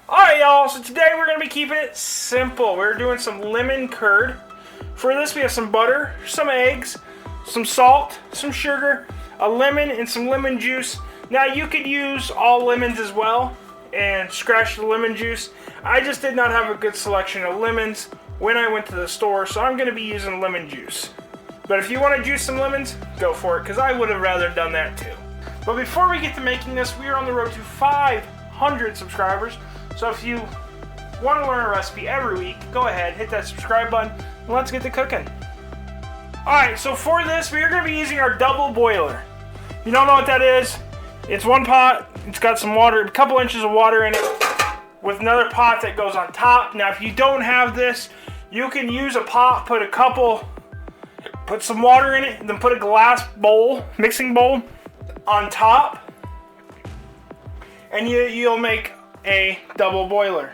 Alright y'all, so today we're going to be keeping it simple. We're doing some lemon curd. For this we have some butter, some eggs, some salt, some sugar, a lemon, and some lemon juice. Now you could use all lemons as well and scratch the lemon juice. I just did not have a good selection of lemons when I went to the store, so I'm going to be using lemon juice. But if you want to juice some lemons, go for it, because I would have rather done that too. But before we get to making this, we are on the road to 500 subscribers. So if you want to learn a recipe every week, go ahead, hit that subscribe button, and let's get to cooking. Alright, so for this, we are going to be using our double boiler. If you don't know what that is, it's one pot, it's got some water, a couple inches of water in it, with another pot that goes on top. Now if you don't have this, you can use a pot, put some water in it, and then put a glass bowl, mixing bowl, on top, and you'll make a double boiler.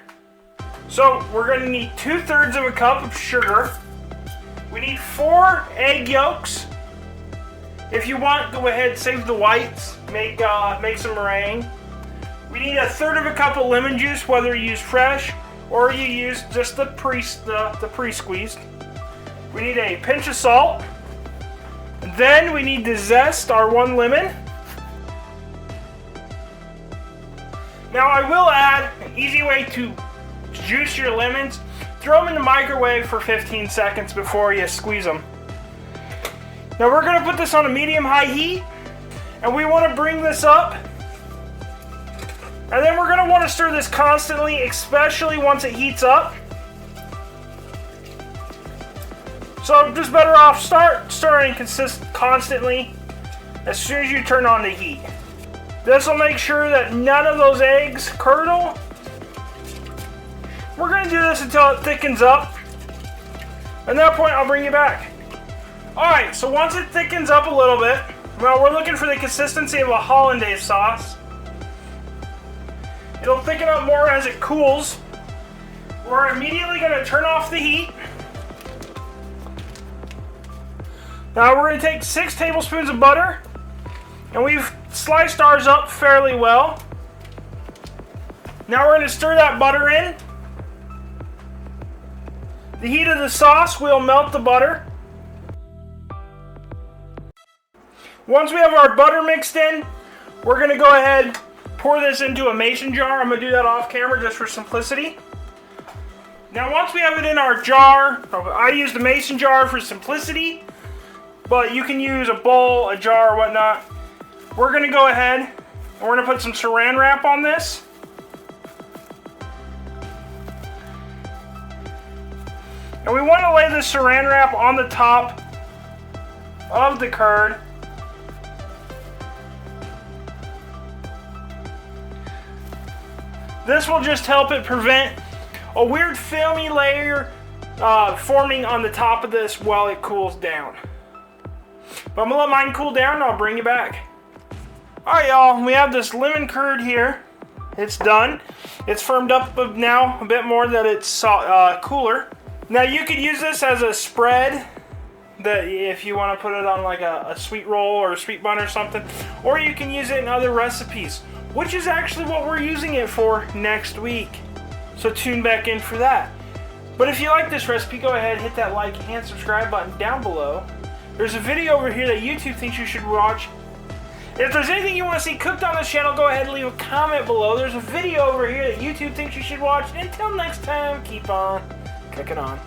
So we're going to need 2/3 of a cup of sugar. We need 4 egg yolks. If you want, go ahead, save the whites, make some meringue. We need 1/3 of a cup of lemon juice, whether you use fresh or you use just the pre-squeezed. We need a pinch of salt. Then we need to zest our 1 lemon. Now I will add an easy way to juice your lemons. Throw them in the microwave for 15 seconds before you squeeze them. Now we're going to put this on a medium-high heat, and we want to bring this up. And then we're going to want to stir this constantly, especially once it heats up. So just better off start stirring constantly as soon as you turn on the heat. This will make sure that none of those eggs curdle. We're going to do this until it thickens up. At that point, I'll bring you back. Alright, so once it thickens up a little bit, well, we're looking for the consistency of a hollandaise sauce. It'll thicken up more as it cools. We're immediately going to turn off the heat. Now we're going to take 6 tablespoons of butter, and we've sliced ours up fairly well. Now we're going to stir that butter in. The heat of the sauce will melt the butter. Once we have our butter mixed in, we're going to go ahead, pour this into a mason jar. I'm going to do that off camera just for simplicity. Now once we have it in our jar, I use the mason jar for simplicity, but you can use a bowl, a jar, or whatnot. We're going to go ahead and we're going to put some saran wrap on this. And we want to lay the saran wrap on the top of the curd. This will just help it prevent a weird filmy layer forming on the top of this while it cools down. But I'm going to let mine cool down and I'll bring you back. Alright y'all, we have this lemon curd here. It's done. It's firmed up now a bit more that it's cooler. Now you could use this as a spread that if you want to put it on like a sweet roll or a sweet bun or something. Or you can use it in other recipes, which is actually what we're using it for next week. So tune back in for that. But if you like this recipe, go ahead, hit that like and subscribe button down below. There's a video over here that YouTube thinks you should watch. If there's anything you want to see cooked on this channel, go ahead and leave a comment below. There's a video over here that YouTube thinks you should watch. Until next time, keep on cooking on.